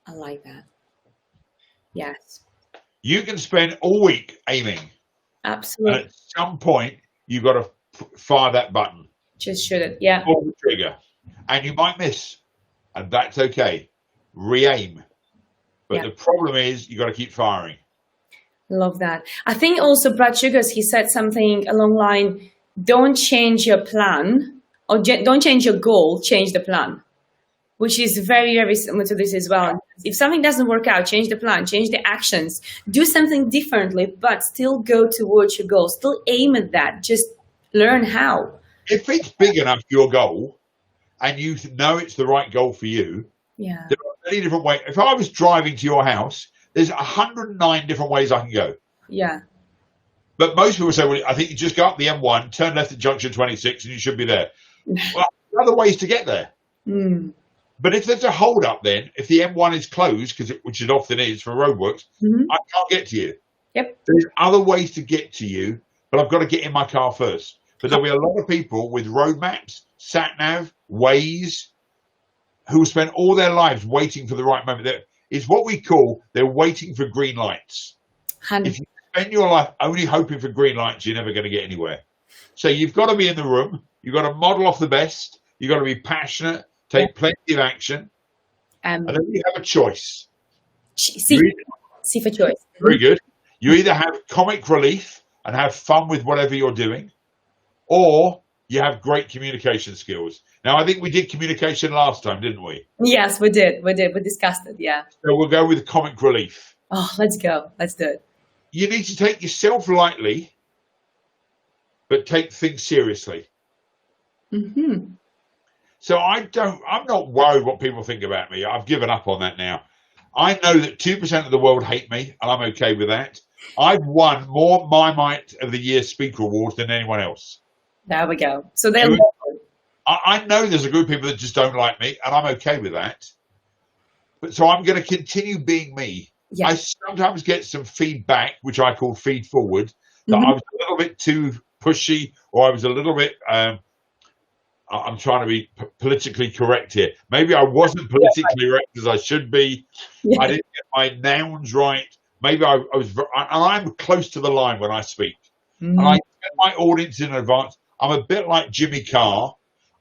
I like that. Yes. You can spend all week aiming. Absolutely. And at some point, you've got to fire that button. Just shoot it. Yeah. Pull the trigger. And you might miss. And that's okay. Re-aim. But the problem is you've got to keep firing. Love that. I think also Brad Sugars, he said something along the line, don't change your plan, or don't change your goal, change the plan. Which is very, very similar to this as well. If something doesn't work out, change the plan, change the actions, do something differently, but still go towards your goal. Still aim at that. Just learn how. If it's big enough, your goal, and you know it's the right goal for you, there are many different ways. If I was driving to your house, there's 109 different ways I can go. Yeah. But most people say, well, I think you just go up the M1, turn left at junction 26, and you should be there. Well, there are other ways to get there. But if there's a hold up then, if the M1 is closed, which it often is for roadworks, I can't get to you. Yep. There's other ways to get to you, but I've got to get in my car first. But there'll be a lot of people with road maps, sat-nav, Waze, who will spend all their lives waiting for the right moment. It's what we call, they're waiting for green lights. 100%. If you spend your life only hoping for green lights, you're never going to get anywhere. So you've got to be in the room. You've got to model off the best. You've got to be passionate. Take plenty of action, and then you have a choice. See for choice. Very good. You either have comic relief and have fun with whatever you're doing, or you have great communication skills. Now, I think we did communication last time, didn't we? Yes, we did. We discussed it, yeah. So we'll go with comic relief. Oh, let's go. Let's do it. You need to take yourself lightly, but take things seriously. So I'm not worried what people think about me. I've given up on that now. I know that 2% of the world hate me, and I'm okay with that. I've won more My Might of the Year Speaker Awards than anyone else. There we go. So I know there's a group of people that just don't like me, and I'm okay with that. But so I'm going to continue being me. Yeah. I sometimes get some feedback, which I call feed forward, that Mhm. I was a little bit too pushy, or I was a little bit. I'm trying to be politically correct here. Maybe I wasn't politically correct as I should be. Yeah. I didn't get my nouns right. Maybe I was, and I'm close to the line when I speak. And I tell my audience in advance, I'm a bit like Jimmy Carr.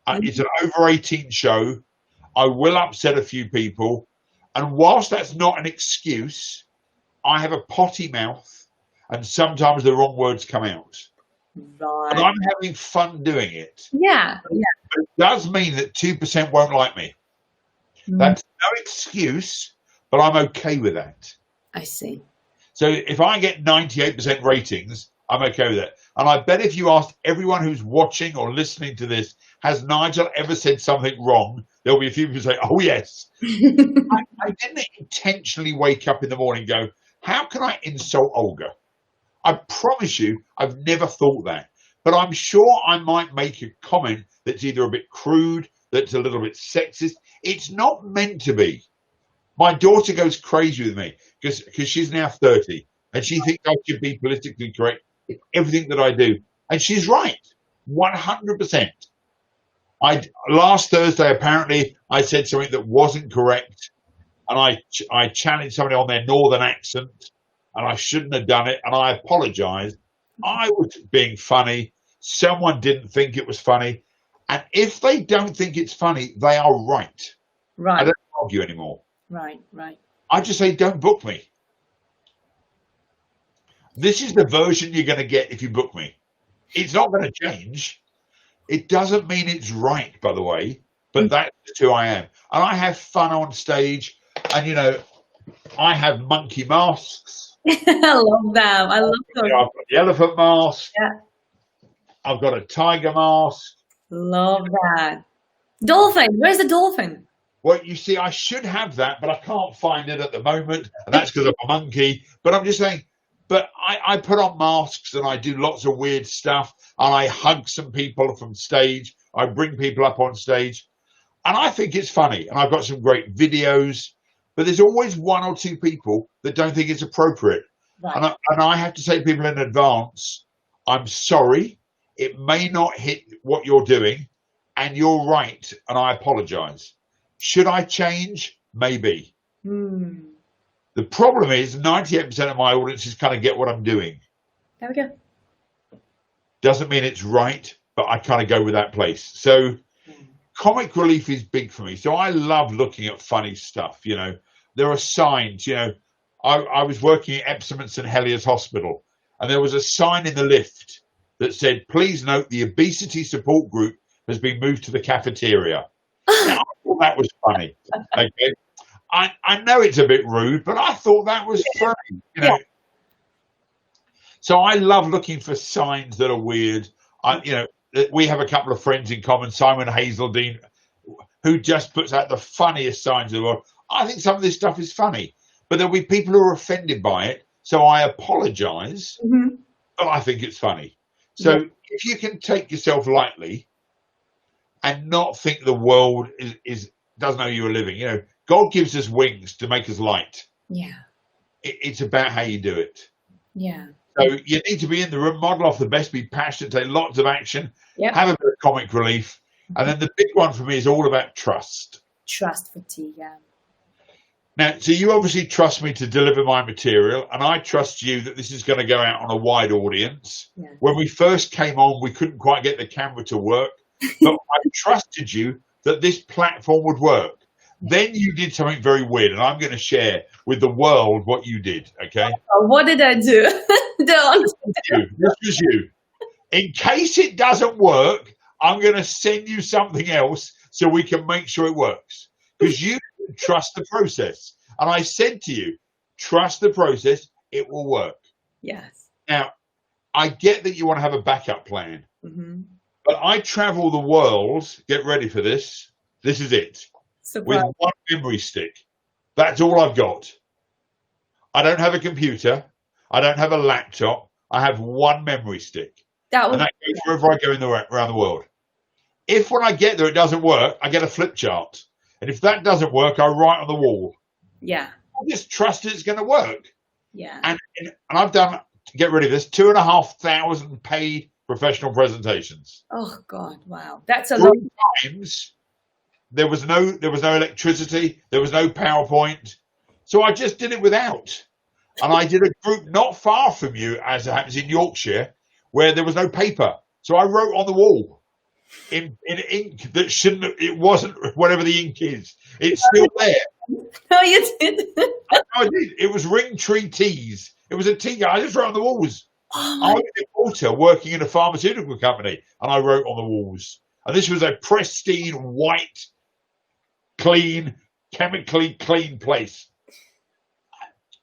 It's an over 18 show. I will upset a few people. And whilst that's not an excuse, I have a potty mouth and sometimes the wrong words come out. Right. And I'm having fun doing it. Yeah. But it does mean that 2% won't like me. That's no excuse, but I'm okay with that. I see. So if I get 98% ratings, I'm okay with it. And I bet if you asked everyone who's watching or listening to this, has Nigel ever said something wrong? There'll be a few people who say, oh, yes. I didn't intentionally wake up in the morning and go, how can I insult Olga? I promise you, I've never thought that. But I'm sure I might make a comment that's either a bit crude, that's a little bit sexist. It's not meant to be. My daughter goes crazy with me because she's now 30 and she thinks I should be politically correct in everything that I do. And she's right, 100%. Last Thursday, apparently, I said something that wasn't correct. And I challenged somebody on their northern accent and I shouldn't have done it. And I apologized. I was being funny. Someone didn't think it was funny. And if they don't think it's funny, they are right. Right. I don't argue anymore. Right. I just say, don't book me. This is the version you're going to get if you book me. It's not going to change. It doesn't mean it's right, by the way, but that's just who I am. And I have fun on stage. And, you know, I have monkey masks. I love them. I love them. I've got the elephant mask. Yeah. I've got a tiger mask. Love that. Dolphin. Where's the dolphin? Well, you see, I should have that, but I can't find it at the moment. And that's because I'm a monkey. But I'm just saying, but I put on masks and I do lots of weird stuff. And I hug some people from stage. I bring people up on stage. And I think it's funny. And I've got some great videos. But there's always one or two people that don't think it's appropriate. Right. And I have to say to people in advance, I'm sorry. It may not hit what you're doing. And you're right. And I apologize. Should I change? Maybe. The problem is 98% of my audiences kind of get what I'm doing. There we go. Doesn't mean it's right, but I kind of go with that place. So comic relief is big for me. So I love looking at funny stuff. You know, there are signs, you know, I was working at Epsom St Heliers Hospital and there was a sign in the lift that said, please note the obesity support group has been moved to the cafeteria. Now, I thought that was funny. Okay. I know it's a bit rude, but I thought that was funny. You know. So I love looking for signs that are weird. You know, we have a couple of friends in common, Simon Hazeldine, who just puts out the funniest signs in the world. I think some of this stuff is funny, but there'll be people who are offended by it. So I apologize, but I think it's funny. So if you can take yourself lightly and not think the world doesn't know you're living, you know, God gives us wings to make us light. Yeah. It's about how you do it. Yeah. So you need to be in the room, model off the best, be passionate, take lots of action, have a bit of comic relief. And then the big one for me is all about trust. Trust fatigue, yeah. Now, so you obviously trust me to deliver my material, and I trust you that this is going to go out on a wide audience. Yeah. When we first came on, we couldn't quite get the camera to work, but I trusted you that this platform would work. Then you did something very weird, and I'm going to share with the world what you did, okay? What did I do? Don't. This was you. In case it doesn't work, I'm going to send you something else so we can make sure it works. Because you trust the process. And I said to you, trust the process, it will work. Yes. Now, I get that you want to have a backup plan. But I travel the world, get ready for this. This is it. Surprise. With one memory stick. That's all I've got. I don't have a computer. I don't have a laptop. I have one memory stick. And that goes wherever I go around the world. If when I get there it doesn't work, I get a flip chart. And if that doesn't work, I write on the wall. Yeah. I just trust it's going to work. Yeah. And I've done, to get rid of this, 2,500 paid professional presentations. Oh God, wow. That's a lot. Times there was no electricity, there was no PowerPoint. So I just did it without. And I did a group not far from you, as it happens in Yorkshire, where there was no paper. So I wrote on the wall in ink that it wasn't whatever the ink is. It's still there. No, you didn't. I did. It was ring tree teas. It was a tea. I just wrote on the walls. I was in Malta working in a pharmaceutical company, and I wrote on the walls. And this was a pristine, white, clean, chemically clean place.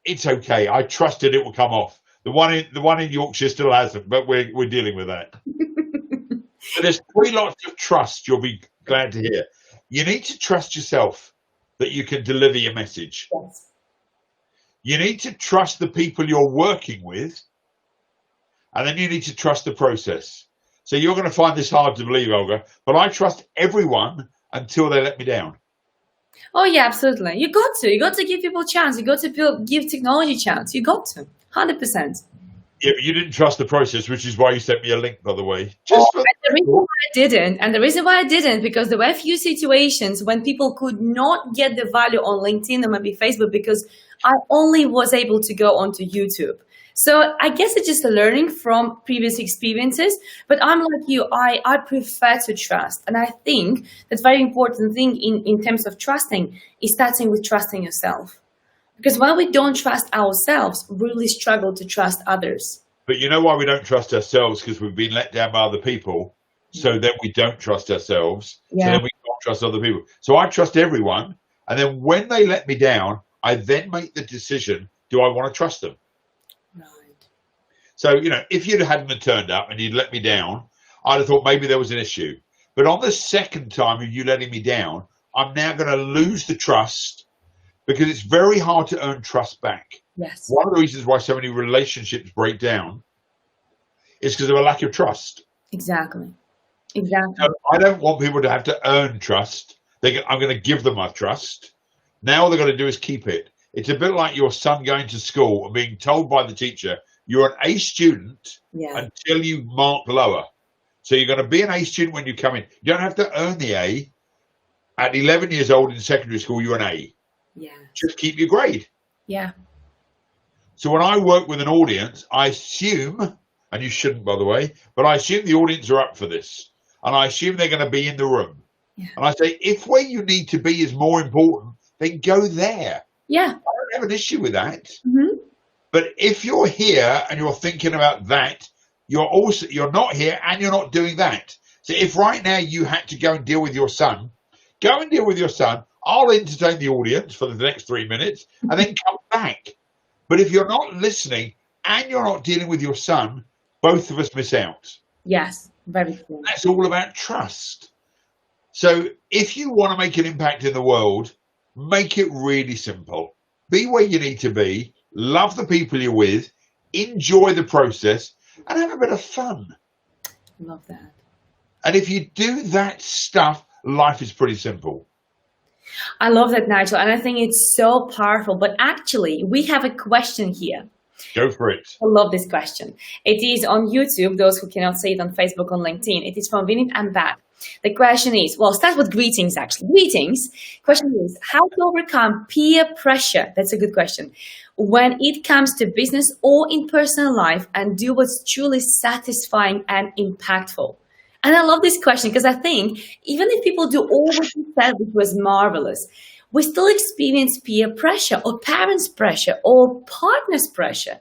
It's okay. I trusted it will come off. The one in Yorkshire still hasn't, but we're dealing with that. But there's 3 lots of trust. You'll be glad to hear. You need to trust yourself that you can deliver your message. Yes. You need to trust the people you're working with, and then you need to trust the process. So you're going to find this hard to believe, Olga, but I trust everyone until they let me down. Oh yeah, absolutely. You got to give people a chance. You got to give technology a chance. You got to, 100%. Yeah, but you didn't trust the process, which is why you sent me a link, by the way. And the reason why I didn't, because there were a few situations when people could not get the value on LinkedIn or maybe Facebook because I only was able to go onto YouTube. So I guess it's just a learning from previous experiences, but I'm like you, I prefer to trust. And I think that very important thing in terms of trusting is starting with trusting yourself. Because when we don't trust ourselves, we really struggle to trust others. But you know why we don't trust ourselves? Because we've been let down by other people. So then we don't trust ourselves. Yeah. So then we don't trust other people. So I trust everyone. And then when they let me down, I then make the decision, do I want to trust them? Right. So, if you hadn't turned up and you'd let me down, I'd have thought maybe there was an issue. But on the second time of you letting me down, I'm now going to lose the trust because it's very hard to earn trust back. Yes. One of the reasons why so many relationships break down is because of a lack of trust. Exactly. So I don't want people to have to earn trust. I'm going to give them my trust. Now all they're going to do is keep it. It's a bit like your son going to school and being told by the teacher, you're an A student until you mark lower. So you're going to be an A student when you come in. You don't have to earn the A. At 11 years old in secondary school, you're an A. Yeah. Just keep your grade. Yeah. So when I work with an audience, I assume, and you shouldn't, by the way, but I assume the audience are up for this. And I assume they're going to be in the room. Yeah. And I say, if where you need to be is more important, then go there. Yeah. I don't have an issue with that. Mm-hmm. But if you're here and you're thinking about that, you're not here and you're not doing that. So if right now you had to go and deal with your son, go and deal with your son. I'll entertain the audience for the next 3 minutes and then come back. But if you're not listening and you're not dealing with your son, both of us miss out. Yes, very true. That's all about trust. So if you want to make an impact in the world, make it really simple. Be where you need to be, love the people you're with, enjoy the process, and have a bit of fun. Love that. And if you do that stuff, life is pretty simple. I love that, Nigel, and I think it's so powerful. But actually, we have a question here. Go for it. I love this question. It is on YouTube, those who cannot see it on Facebook, on LinkedIn. It is from Vinit and Bat. The question is, well, start with greetings, actually. Greetings. Question is, how to overcome peer pressure? That's a good question. When it comes to business or in personal life and do what's truly satisfying and impactful. And I love this question because I think even if people do all what you said, which was marvelous, we still experience peer pressure or parents' pressure or partners' pressure.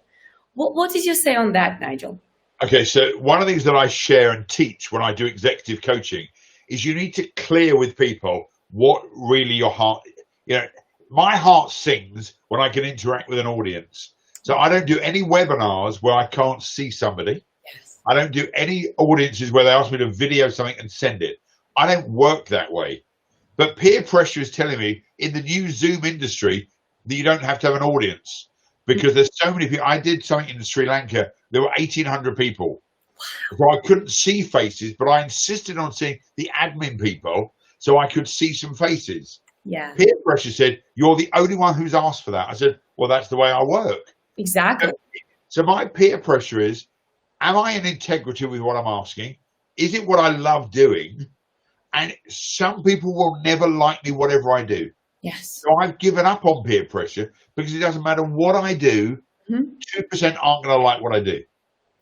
What did you say on that, Nigel? Okay, so one of the things that I share and teach when I do executive coaching is you need to clear with people what really your heart, my heart sings when I can interact with an audience. So I don't do any webinars where I can't see somebody. Yes. I don't do any audiences where they ask me to video something and send it. I don't work that way. But peer pressure is telling me in the new Zoom industry that you don't have to have an audience because there's so many people. I did something in Sri Lanka. There were 1,800 people. So I couldn't see faces, but I insisted on seeing the admin people so I could see some faces. Yeah, Peer pressure said, you're the only one who's asked for that. I said, well, that's the way I work. exactly. So my peer pressure is, am I in integrity with what I'm asking? Is it what I love doing? And some people will never like me, whatever I do. Yes. So I've given up on peer pressure because it doesn't matter what I do, 2% aren't going to like what I do.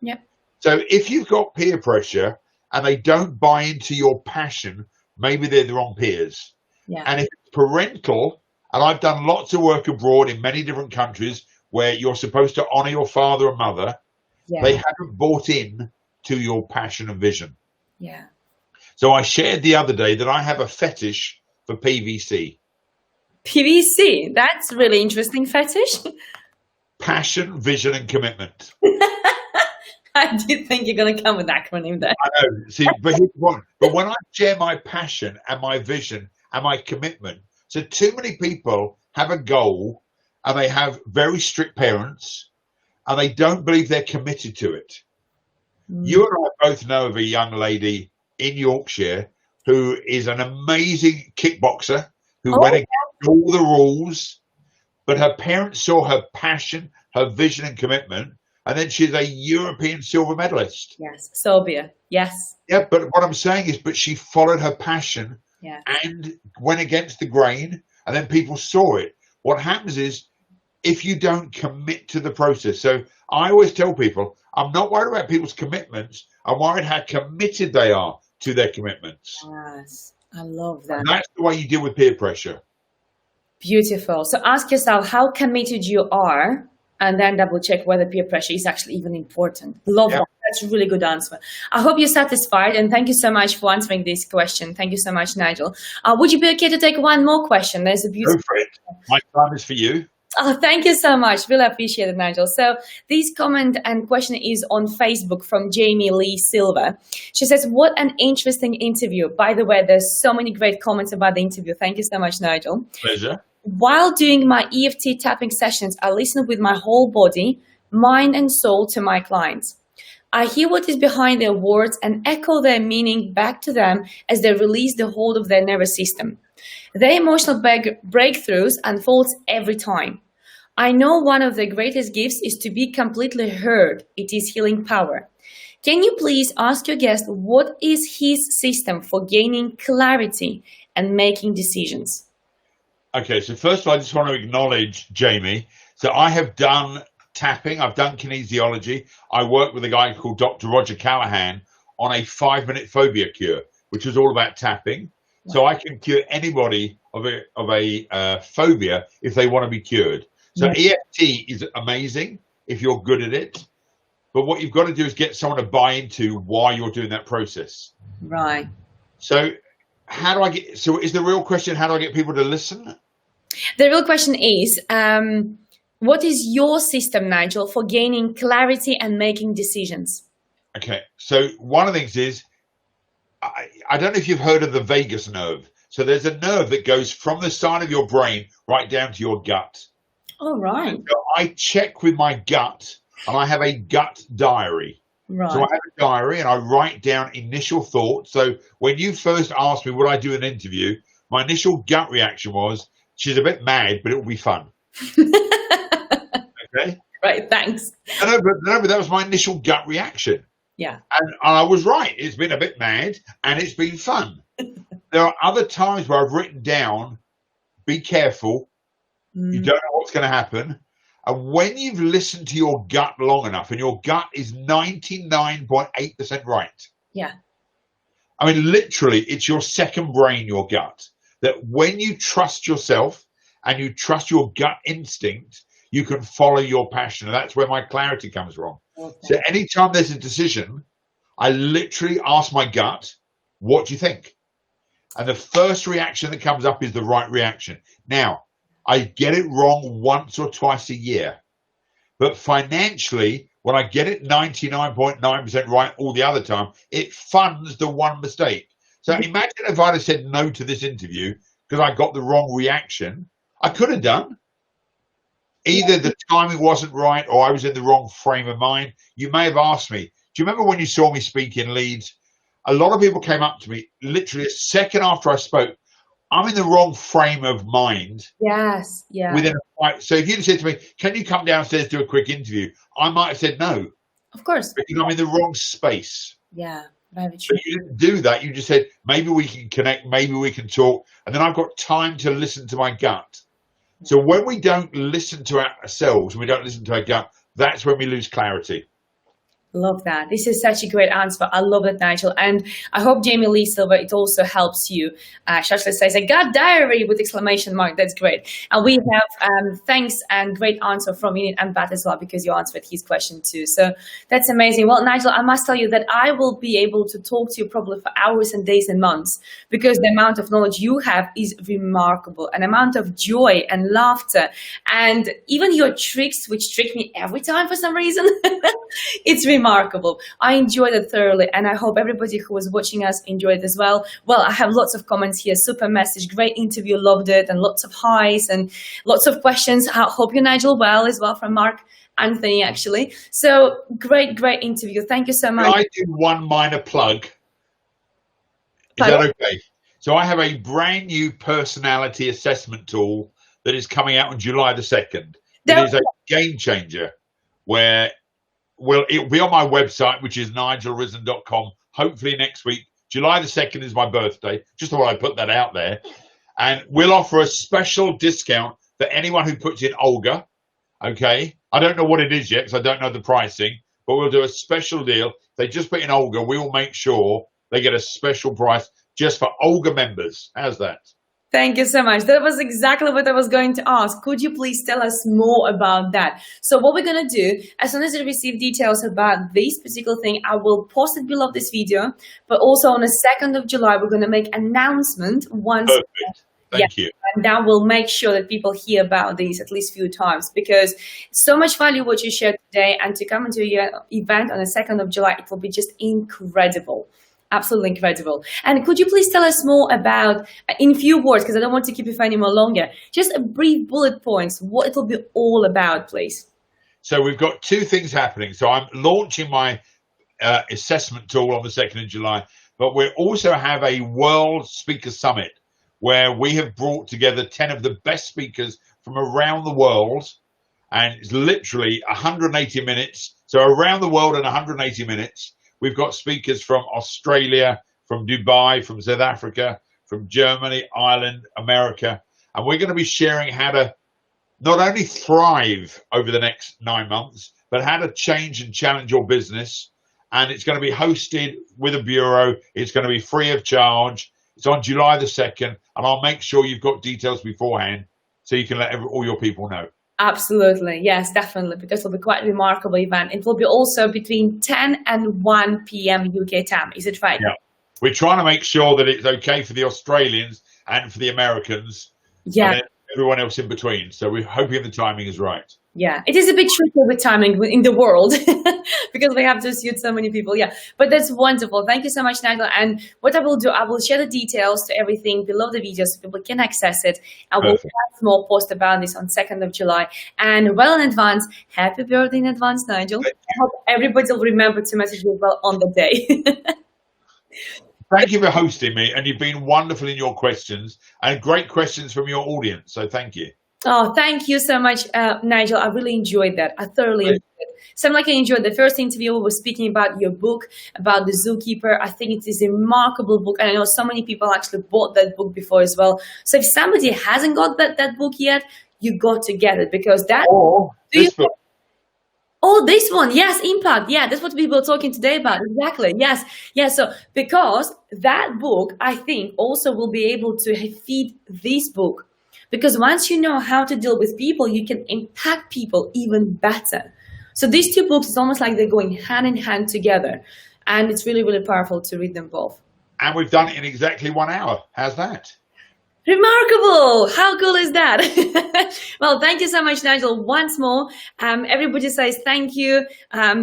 Yep. So if you've got peer pressure and they don't buy into your passion, maybe they're the wrong peers. Yeah. And if it's parental, and I've done lots of work abroad in many different countries where you're supposed to honor your father and mother, they haven't bought in to your passion and vision. Yeah. So I shared the other day that I have a fetish for PVC. PVC, that's really interesting fetish. Passion, vision, and commitment. I did think you're going to come with that acronym there. I know. See, but here's the point. But when I share my passion and my vision and my commitment, so too many people have a goal and they have very strict parents and they don't believe they're committed to it. You and I both know of a young lady in Yorkshire who is an amazing kickboxer who went against all the rules, but her parents saw her passion, her vision and commitment, and then she's a European silver medalist. Yes, Serbia. Yes. Yeah, but what I'm saying is, but she followed her passion and went against the grain, and then people saw it. What happens is, if you don't commit to the process, so I always tell people, I'm not worried about people's commitments. I'm worried how committed they are to their commitments. Yes, I love that. And that's the way you deal with peer pressure. Beautiful. So ask yourself how committed you are, and then double check whether peer pressure is actually even important. Love that. That's a really good answer. I hope you're satisfied, and thank you so much for answering this question. Thank you so much, Nigel. Would you be okay to take one more question? There's a beautiful. Go for it. My time is for you. Oh, thank you so much. Really appreciate it, Nigel. So this comment and question is on Facebook from Jamie Lee Silva. She says, what an interesting interview. By the way, there's so many great comments about the interview. Thank you so much, Nigel. Pleasure. While doing my EFT tapping sessions, I listen with my whole body, mind and soul to my clients. I hear what is behind their words and echo their meaning back to them as they release the hold of their nervous system. Their emotional breakthroughs unfolds every time. I know one of the greatest gifts is to be completely heard. It is healing power. Can you please ask your guest what is his system for gaining clarity and making decisions? Okay, so first of all, I just want to acknowledge Jamie. So I have done tapping, I've done kinesiology. I worked with a guy called Dr. Roger Callahan on a 5-minute phobia cure, which was all about tapping. So I can cure anybody of a phobia if they want to be cured. So EFT is amazing if you're good at it. But what you've got to do is get someone to buy into why you're doing that process. Right. So is the real question, how do I get people to listen? The real question is, what is your system, Nigel, for gaining clarity and making decisions? Okay. So one of the things is, I don't know if you've heard of the vagus nerve. So there's a nerve that goes from the side of your brain right down to your gut. Oh, right. So I check with my gut, and I have a gut diary. Right. So I have a diary and I write down initial thoughts. So when you first asked me would I do an interview, my initial gut reaction was, she's a bit mad, but it will be fun. Okay? Right, thanks. No, but that was my initial gut reaction. Yeah. And I was right. It's been a bit mad and it's been fun. There are other times where I've written down, be careful. You don't know what's going to happen. And when you've listened to your gut long enough, and your gut is 99.8% right. Yeah. I mean, literally, it's your second brain, your gut. That when you trust yourself and you trust your gut instinct, you can follow your passion. And that's where my clarity comes from. Okay. So anytime there's a decision, I literally ask my gut, what do you think? And the first reaction that comes up is the right reaction. Now, I get it wrong once or twice a year. But financially, when I get it 99.9% right all the other time, it funds the one mistake. So imagine if I'd have said no to this interview because I got the wrong reaction. I could have done. Either the timing wasn't right or I was in the wrong frame of mind. You may have asked me, Do you remember when you saw me speak in Leeds? A lot of people came up to me literally a second after I spoke. I'm in the wrong frame of mind. Yes, yeah. Within a fight. So if you'd said to me, can you come downstairs, do a quick interview? I might have said no. Of course. Because I'm in the wrong space. Yeah, very true. But you didn't do that. You just said, maybe we can connect, maybe we can talk. And then I've got time to listen to my gut. So when we don't listen to ourselves, we don't listen to our gut, that's when we lose clarity. Love that. This is such a great answer. I love it, Nigel. And I hope, Jamie Lee Silver, it also helps you. Shashla says, I got diary with exclamation mark. That's great. And we have thanks and great answer from Enid and Bat as well, because you answered his question too. So that's amazing. Well, Nigel, I must tell you that I will be able to talk to you probably for hours and days and months, because the amount of knowledge you have is remarkable, an amount of joy and laughter, and even your tricks, which trick me every time for some reason. It's remarkable. I enjoyed it thoroughly, and I hope everybody who was watching us enjoyed it as well. Well, I have lots of comments here. Super message, great interview, loved it, and lots of highs and lots of questions. I hope you, Nigel, well as well, from Mark Anthony, actually. So great interview. Thank you so much. Can I do one minor plug? Is that okay? So I have a brand new personality assessment tool that is coming out on July the 2nd. It is a game changer where it'll be on my website, which is nigelrisner.com, hopefully next week. July the 2nd is my birthday. Just thought I'd put that out there. And we'll offer a special discount for anyone who puts in Olga. Okay? I don't know what it is yet because I don't know the pricing, but we'll do a special deal. If they just put in Olga, we will make sure they get a special price just for Olga members. How's that? Thank you so much. That was exactly what I was going to ask. Could you please tell us more about that? So what we're going to do, as soon as I receive details about this particular thing, I will post it below this video. But also on the 2nd of July, we're going to make an announcement once. Perfect. Thank you. And that will make sure that people hear about this at least a few times, because so much value what you shared today, and to come into your event on the 2nd of July, it will be just incredible. Absolutely incredible. And could you please tell us more about, in few words, because I don't want to keep you for any more longer, just a brief bullet points, what it will be all about, please? So we've got two things happening. So I'm launching my assessment tool on the 2nd of July, but we also have a World Speaker Summit where we have brought together 10 of the best speakers from around the world. And it's literally 180 minutes. So around the world in 180 minutes. We've got speakers from Australia, from Dubai, from South Africa, from Germany, Ireland, America. And we're going to be sharing how to not only thrive over the next 9 months, but how to change and challenge your business. And it's going to be hosted with a bureau. It's going to be free of charge. It's on July the 2nd. And I'll make sure you've got details beforehand so you can let all your people know. Absolutely. Yes, definitely. Because it'll be quite a remarkable event. It will be also between 10 and 1 p.m. UK time. Is it right? Yeah. We're trying to make sure that it's okay for the Australians and for the Americans. Yeah. And everyone else in between. So we're hoping the timing is right. Yeah, it is a bit tricky with timing in the world because we have to suit so many people. Yeah, but that's wonderful. Thank you so much, Nigel. And what I will do, I will share the details to everything below the video so people can access it. I will have a small post about this on 2nd of July. And well in advance, happy birthday in advance, Nigel. I hope everybody will remember to message me well on the day. Thank you for hosting me, and you've been wonderful in your questions and great questions from your audience. So thank you. Oh, thank you so much, Nigel. I really enjoyed that. I thoroughly enjoyed it. Same like I enjoyed the first interview. We were speaking about your book, about the zookeeper. I think it is a remarkable book. And I know so many people actually bought that book before as well. So if somebody hasn't got that book yet, you got to get it, because that... This book. Oh, this one. Yes, Impact. Yeah, that's what people are talking today about. Exactly. Yes. Yeah. So because that book, I think, also will be able to feed this book. Because once you know how to deal with people, you can impact people even better. So these two books, it's almost like they're going hand in hand together. And it's really, really powerful to read them both. And we've done it in exactly 1 hour. How's that? Remarkable. How cool is that? Well, thank you so much, Nigel. Once more, everybody says thank you.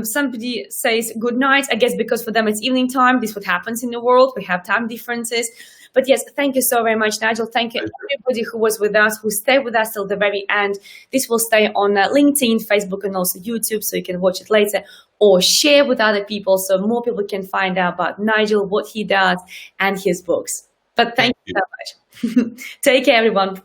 Somebody says good night. I guess because for them it's evening time. This is what happens in the world. We have time differences. But yes, thank you so very much, Nigel. Thank you everybody who was with us, who stayed with us till the very end. This will stay on LinkedIn, Facebook, and also YouTube, so you can watch it later. or share with other people so more people can find out about Nigel, what he does, and his books. But thank you so much. Take care, everyone.